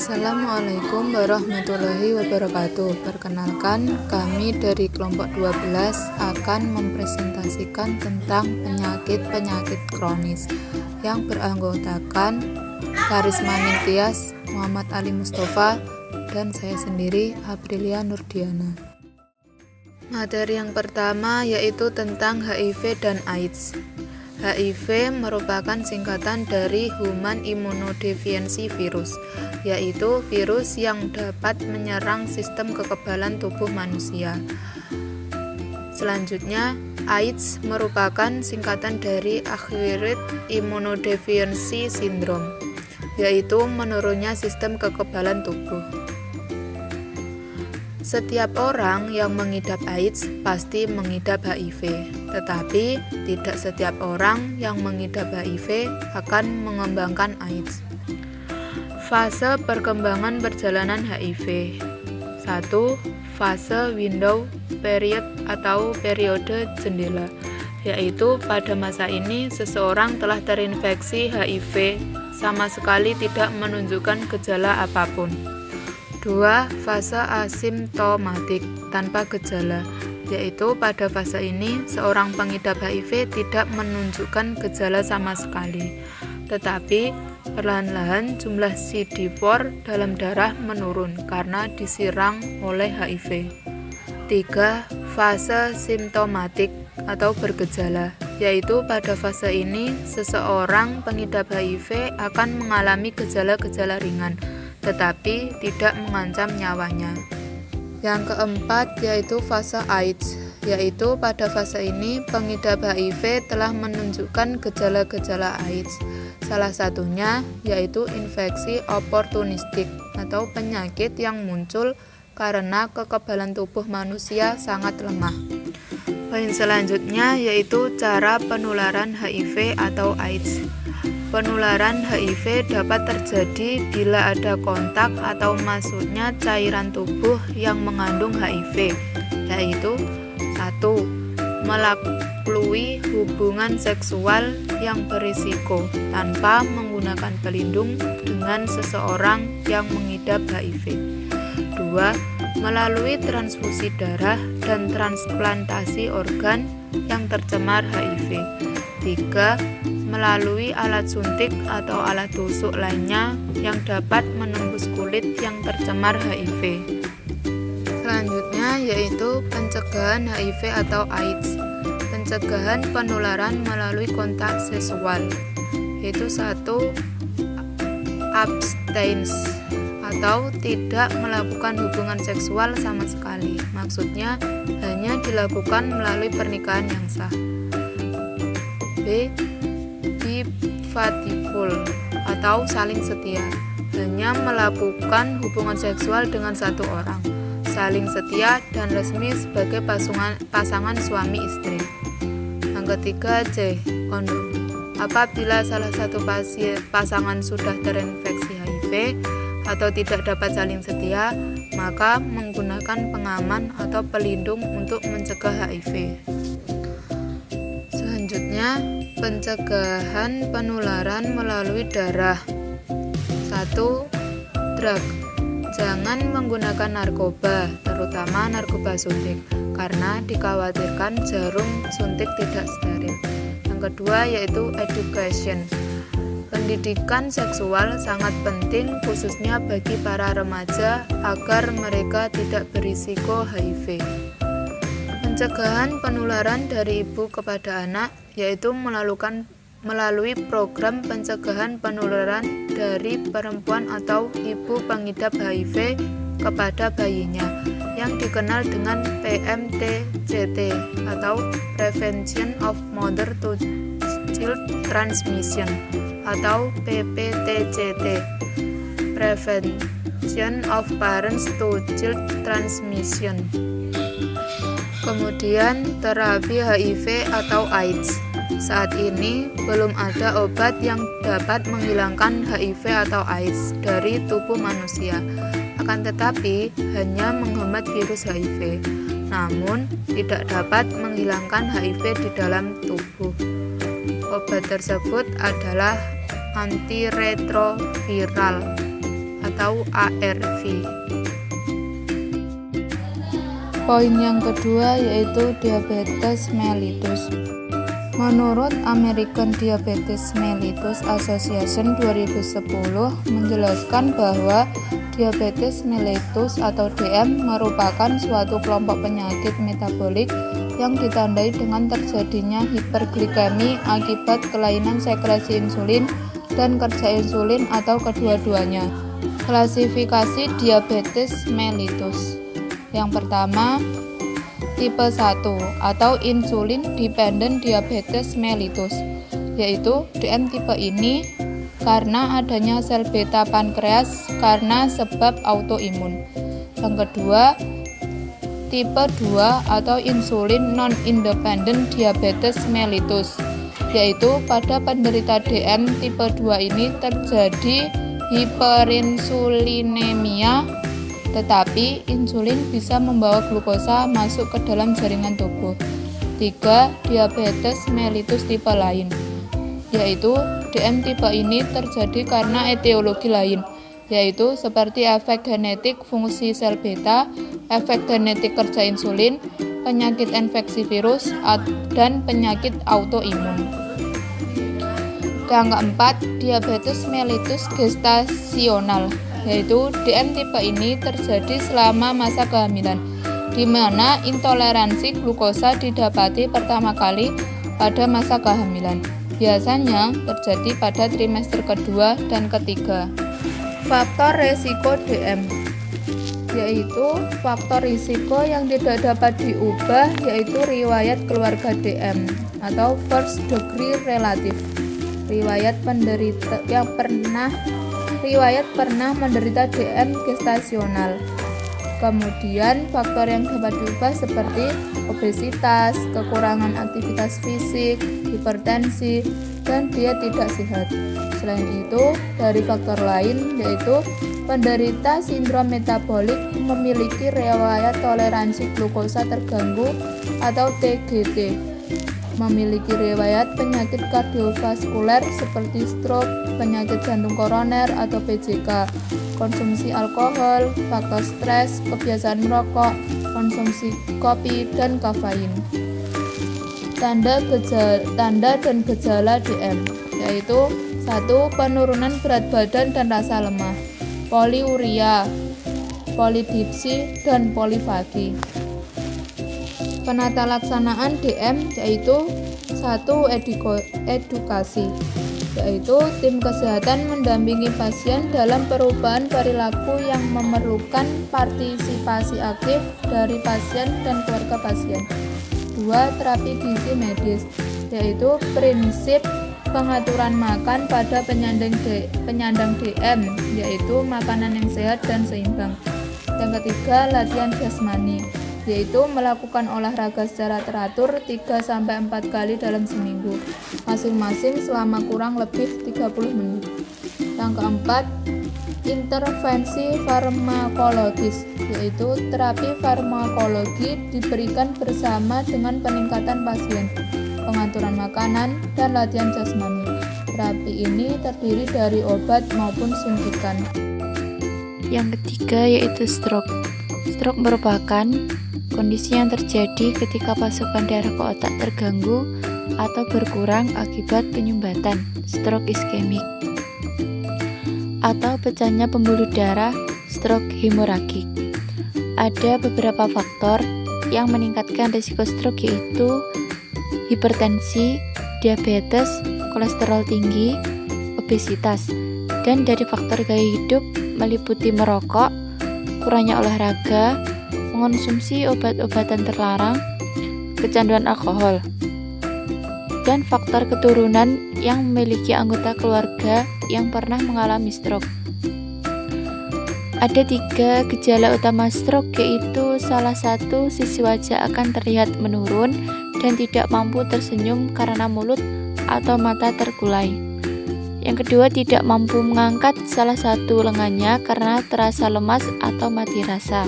Assalamualaikum warahmatullahi wabarakatuh. Perkenalkan, kami dari kelompok 12 akan mempresentasikan tentang penyakit-penyakit kronis yang beranggotakan Karisma Ningtyas, Muhammad Ali Mustafa, dan saya sendiri, Aprilia Nurdiana. Materi yang pertama yaitu tentang HIV dan AIDS. HIV merupakan singkatan dari Human Immunodeficiency Virus, yaitu virus yang dapat menyerang sistem kekebalan tubuh manusia. Selanjutnya, AIDS merupakan singkatan dari Acquired Immunodeficiency Syndrome, yaitu menurunnya sistem kekebalan tubuh. Setiap orang yang mengidap AIDS pasti mengidap HIV, tetapi tidak setiap orang yang mengidap HIV akan mengembangkan AIDS. Fase perkembangan perjalanan HIV. 1. Fase window period atau periode jendela, yaitu pada masa ini seseorang telah terinfeksi HIV sama sekali tidak menunjukkan gejala apapun. 2. Fase asimptomatik tanpa gejala, yaitu pada fase ini seorang pengidap HIV tidak menunjukkan gejala sama sekali, tetapi perlahan-lahan jumlah CD4 dalam darah menurun karena disirang oleh HIV. 3. Fase simptomatik atau bergejala, yaitu pada fase ini seseorang pengidap HIV akan mengalami gejala-gejala ringan, tetapi tidak mengancam nyawanya. Yang keempat yaitu fase AIDS, yaitu pada fase ini pengidap HIV telah menunjukkan gejala-gejala AIDS. Salah satunya yaitu infeksi oportunistik atau penyakit yang muncul karena kekebalan tubuh manusia sangat lemah. Poin selanjutnya yaitu cara penularan HIV atau AIDS. Penularan HIV dapat terjadi bila ada kontak atau masuknya cairan tubuh yang mengandung HIV, yaitu 1. Melalui hubungan seksual yang berisiko tanpa menggunakan pelindung dengan seseorang yang mengidap HIV. 2. Melalui transfusi darah dan transplantasi organ yang tercemar HIV. 3. Melalui alat suntik atau alat tusuk lainnya yang dapat menembus kulit yang tercemar HIV. Selanjutnya yaitu pencegahan HIV atau AIDS. Pencegahan penularan melalui kontak seksual, yaitu 1. Abstinence atau tidak melakukan hubungan seksual sama sekali. Maksudnya hanya dilakukan melalui pernikahan yang sah. B. Faithful atau saling setia, hanya melakukan hubungan seksual dengan satu orang, saling setia dan resmi sebagai pasangan suami istri. Yang ketiga C. Kondom. Apabila salah satu pasangan sudah terinfeksi HIV atau tidak dapat saling setia, maka menggunakan pengaman atau pelindung untuk mencegah HIV. Selanjutnya, pencegahan penularan melalui darah. 1. Drug. Jangan menggunakan narkoba, terutama narkoba suntik, karena dikhawatirkan jarum suntik tidak steril. Yang kedua yaitu education. Pendidikan seksual sangat penting khususnya bagi para remaja agar mereka tidak berisiko HIV. Pencegahan penularan dari ibu kepada anak, yaitu melalui program pencegahan penularan dari perempuan atau ibu pengidap HIV kepada bayinya, yang dikenal dengan PMTCT atau Prevention of Mother to Child Transmission atau PPTCT, Prevention of Parents to Child Transmission. Kemudian terapi HIV atau AIDS. Saat ini belum ada obat yang dapat menghilangkan HIV atau AIDS dari tubuh manusia. Akan tetapi hanya menghemat virus HIV, namun tidak dapat menghilangkan HIV di dalam tubuh. Obat tersebut adalah antiretroviral atau ARV. Poin yang kedua yaitu diabetes mellitus. Menurut American Diabetes Mellitus Association 2010 menjelaskan bahwa diabetes mellitus atau DM merupakan suatu kelompok penyakit metabolik yang ditandai dengan terjadinya hiperglikemi akibat kelainan sekresi insulin dan kerja insulin atau kedua-duanya. Klasifikasi diabetes mellitus. Yang pertama, tipe 1 atau insulin dependent diabetes mellitus, yaitu DM tipe ini karena adanya sel beta pankreas karena sebab autoimun. Yang kedua, tipe 2 atau insulin non-independent diabetes mellitus, yaitu pada penderita DM tipe 2 ini terjadi hiperinsulinemia, tetapi insulin bisa membawa glukosa masuk ke dalam jaringan tubuh. 3. Diabetes mellitus tipe lain, yaitu DM tipe ini terjadi karena etiologi lain, yaitu seperti efek genetik fungsi sel beta, efek genetik kerja insulin, penyakit infeksi virus, dan penyakit autoimun. Yang keempat, diabetes mellitus gestasional, yaitu DM tipe ini terjadi selama masa kehamilan, di mana intoleransi glukosa didapati pertama kali pada masa kehamilan. Biasanya terjadi pada trimester kedua dan ketiga. Faktor resiko DM, yaitu faktor risiko yang tidak dapat diubah, yaitu riwayat keluarga DM atau first degree relative, riwayat pernah menderita DM gestasional. Kemudian faktor yang dapat diubah seperti obesitas, kekurangan aktivitas fisik, hipertensi, dan diet tidak sehat. Selain itu, dari faktor lain yaitu penderita sindrom metabolik memiliki riwayat toleransi glukosa terganggu atau TGT, memiliki riwayat penyakit kardiovaskuler seperti stroke, penyakit jantung koroner atau PJK, konsumsi alkohol, faktor stres, kebiasaan merokok, konsumsi kopi dan kafein. Tanda dan gejala DM, yaitu 1. Penurunan berat badan dan rasa lemah, poliuria, polidipsi, dan polifagi. Penata laksanaan DM yaitu 1. Edukasi, yaitu tim kesehatan mendampingi pasien dalam perubahan perilaku yang memerlukan partisipasi aktif dari pasien dan keluarga pasien. 2. Terapi gizi medis, yaitu prinsip pengaturan makan pada penyandang DM, yaitu makanan yang sehat dan seimbang. Yang ketiga, latihan jasmani, yaitu melakukan olahraga secara teratur 3-4 kali dalam seminggu, masing-masing selama kurang lebih 30 menit. Yang keempat, intervensi farmakologis, yaitu terapi farmakologi diberikan bersama dengan peningkatan pasien, pengaturan makanan, dan latihan jasmani. Terapi ini terdiri dari obat maupun suntikan. Yang ketiga yaitu stroke. Stroke merupakan kondisi yang terjadi ketika pasokan darah ke otak terganggu atau berkurang akibat penyumbatan, stroke iskemik, atau pecahnya pembuluh darah, stroke hemoragik. Ada beberapa faktor yang meningkatkan risiko stroke, yaitu hipertensi, diabetes, kolesterol tinggi, obesitas, dan dari faktor gaya hidup meliputi merokok, kurangnya olahraga, mengonsumsi obat-obatan terlarang, kecanduan alkohol, dan faktor keturunan yang memiliki anggota keluarga yang pernah mengalami stroke. Ada 3 gejala utama stroke, yaitu salah satu sisi wajah akan terlihat menurun dan tidak mampu tersenyum karena mulut atau mata terkulai. Yang kedua, tidak mampu mengangkat salah satu lengannya karena terasa lemas atau mati rasa.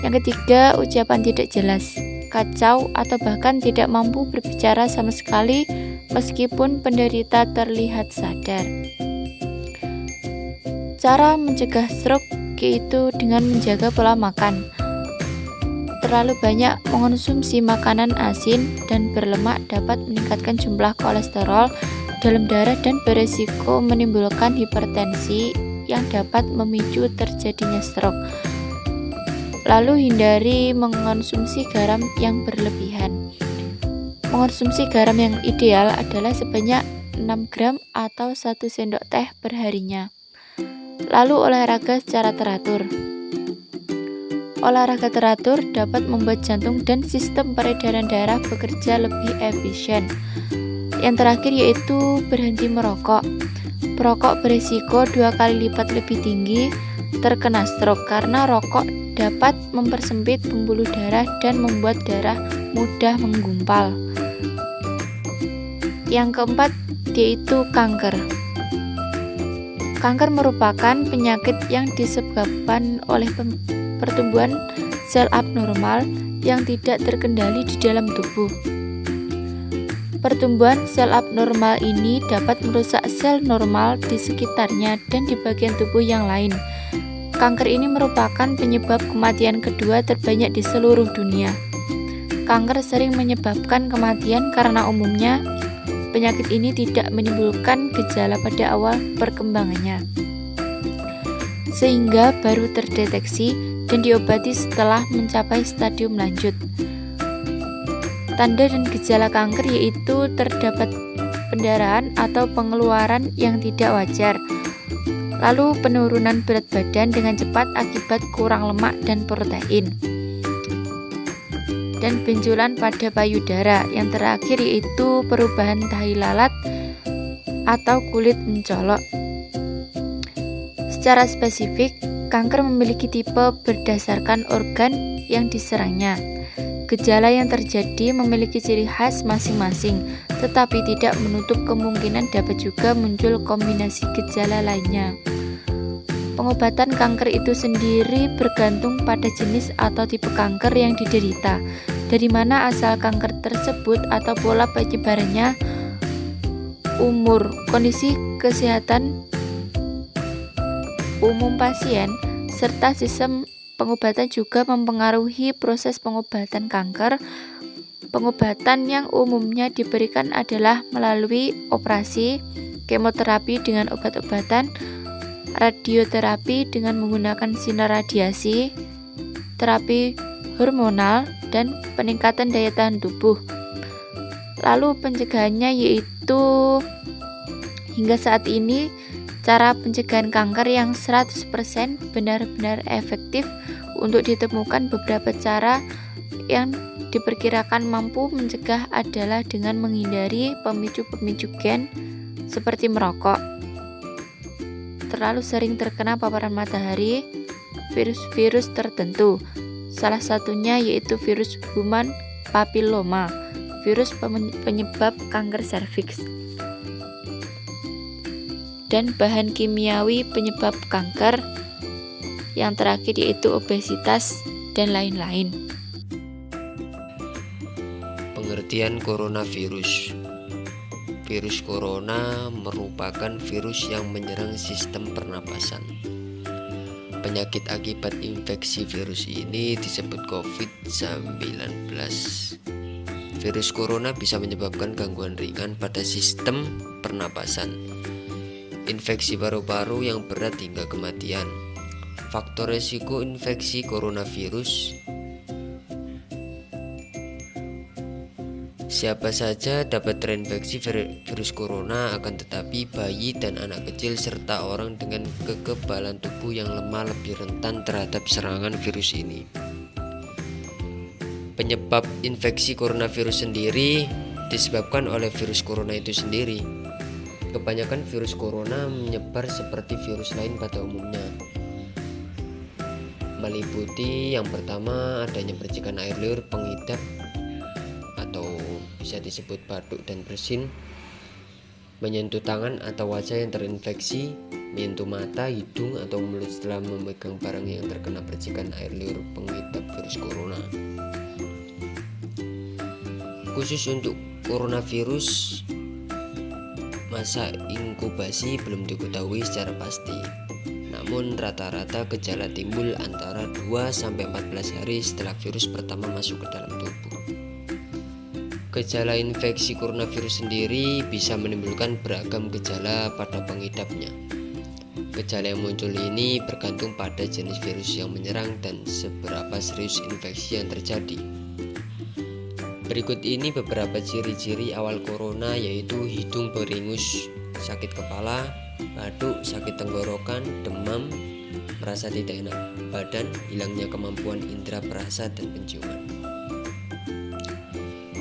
Yang ketiga, ucapan tidak jelas, kacau, atau bahkan tidak mampu berbicara sama sekali meskipun penderita terlihat sadar. Cara mencegah stroke yaitu dengan menjaga pola makan. Terlalu banyak mengonsumsi makanan asin dan berlemak dapat meningkatkan jumlah kolesterol dalam darah dan beresiko menimbulkan hipertensi yang dapat memicu terjadinya stroke. Lalu hindari mengonsumsi garam yang berlebihan. Mengonsumsi garam yang ideal adalah sebanyak 6 gram atau 1 sendok teh perharinya. Lalu olahraga secara teratur. Olahraga teratur dapat membuat jantung dan sistem peredaran darah bekerja lebih efisien. Yang terakhir yaitu berhenti merokok. Perokok berisiko 2 kali lipat lebih tinggi terkena stroke karena rokok dapat mempersempit pembuluh darah dan membuat darah mudah menggumpal. Yang keempat yaitu kanker. Kanker merupakan penyakit yang disebabkan oleh pertumbuhan sel abnormal yang tidak terkendali di dalam tubuh. Pertumbuhan sel abnormal ini dapat merusak sel normal di sekitarnya dan di bagian tubuh yang lain. Kanker ini merupakan penyebab kematian kedua terbanyak di seluruh dunia. Kanker sering menyebabkan kematian karena umumnya penyakit ini tidak menimbulkan gejala pada awal perkembangannya, sehingga baru terdeteksi dan diobati setelah mencapai stadium lanjut. Tanda dan gejala kanker yaitu terdapat pendarahan atau pengeluaran yang tidak wajar, lalu penurunan berat badan dengan cepat akibat kurang lemak dan protein, dan benjolan pada payudara. Yang terakhir yaitu perubahan tahi lalat atau kulit mencolok. Secara spesifik, kanker memiliki tipe berdasarkan organ yang diserangnya. Gejala yang terjadi memiliki ciri khas masing-masing, tetapi tidak menutup kemungkinan dapat juga muncul kombinasi gejala lainnya. Pengobatan kanker itu sendiri bergantung pada jenis atau tipe kanker yang diderita, dari mana asal kanker tersebut atau pola penyebarannya, umur, kondisi kesehatan umum pasien, serta sistem pengobatan juga mempengaruhi proses pengobatan kanker. Pengobatan yang umumnya diberikan adalah melalui operasi, kemoterapi dengan obat-obatan, radioterapi dengan menggunakan sinar radiasi, terapi hormonal, dan peningkatan daya tahan tubuh. Lalu pencegahannya yaitu hingga saat ini cara pencegahan kanker yang 100% benar-benar efektif. Untuk ditemukan beberapa cara yang diperkirakan mampu mencegah adalah dengan menghindari pemicu-pemicu gen seperti merokok, terlalu sering terkena paparan matahari, virus-virus tertentu. Salah satunya yaitu virus human papilloma, virus penyebab kanker serviks, dan bahan kimiawi penyebab kanker. Yang terakhir yaitu obesitas dan lain-lain. Pengertian coronavirus. Virus corona merupakan virus yang menyerang sistem pernapasan. Penyakit akibat infeksi virus ini disebut COVID-19. Virus corona bisa menyebabkan gangguan ringan pada sistem pernapasan, infeksi paru-paru yang berat hingga kematian. Faktor resiko infeksi coronavirus. Siapa saja dapat terinfeksi virus corona, akan tetapi bayi dan anak kecil serta orang dengan kekebalan tubuh yang lemah lebih rentan terhadap serangan virus ini. Penyebab infeksi coronavirus sendiri disebabkan oleh virus corona itu sendiri. Kebanyakan virus corona menyebar seperti virus lain pada umumnya, meliputi yang pertama adanya percikan air liur pengidap atau bisa disebut batuk dan bersin, menyentuh tangan atau wajah yang terinfeksi, menyentuh mata, hidung atau mulut setelah memegang barang yang terkena percikan air liur pengidap virus corona. Khusus untuk coronavirus, masa inkubasi belum diketahui secara pasti. namun rata-rata gejala timbul antara 2-14 hari setelah virus pertama masuk ke dalam tubuh. Gejala infeksi coronavirus sendiri bisa menimbulkan beragam gejala pada pengidapnya. Gejala yang muncul ini bergantung pada jenis virus yang menyerang dan seberapa serius infeksi yang terjadi. Berikut ini beberapa ciri-ciri awal corona, yaitu hidung beringus, sakit kepala, batuk, sakit tenggorokan, demam, merasa tidak enak badan, hilangnya kemampuan indera perasa dan penciuman.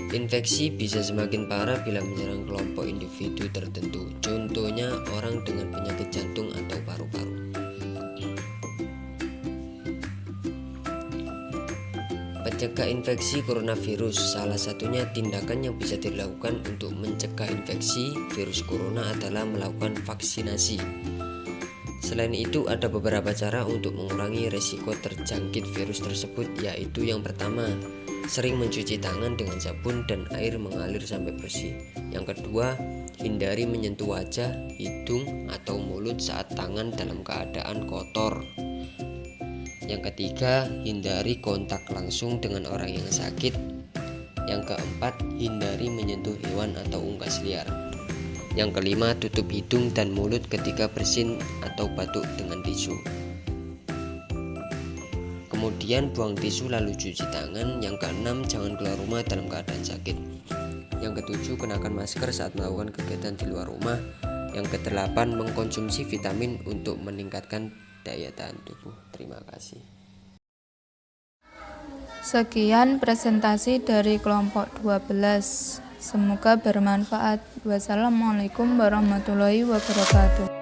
Infeksi bisa semakin parah bila menyerang kelompok individu tertentu, contohnya orang dengan penyakit jantung atau paru-paru. Mencegah infeksi coronavirus, salah satunya tindakan yang bisa dilakukan untuk mencegah infeksi virus corona adalah melakukan vaksinasi. Selain itu, ada beberapa cara untuk mengurangi resiko terjangkit virus tersebut, yaitu yang pertama, sering mencuci tangan dengan sabun dan air mengalir sampai bersih. Yang kedua, hindari menyentuh wajah, hidung, atau mulut saat tangan dalam keadaan kotor. Yang ketiga, hindari kontak langsung dengan orang yang sakit. Yang keempat, hindari menyentuh hewan atau unggas liar. Yang kelima, tutup hidung dan mulut ketika bersin atau batuk dengan tisu. Kemudian buang tisu lalu cuci tangan. Yang keenam, jangan keluar rumah dalam keadaan sakit. Yang ketujuh, kenakan masker saat melakukan kegiatan di luar rumah. Yang kedelapan, mengkonsumsi vitamin untuk meningkatkan daya tahan tubuh. Terima kasih. Sekian presentasi dari kelompok 12. Semoga bermanfaat. Wassalamualaikum warahmatullahi wabarakatuh.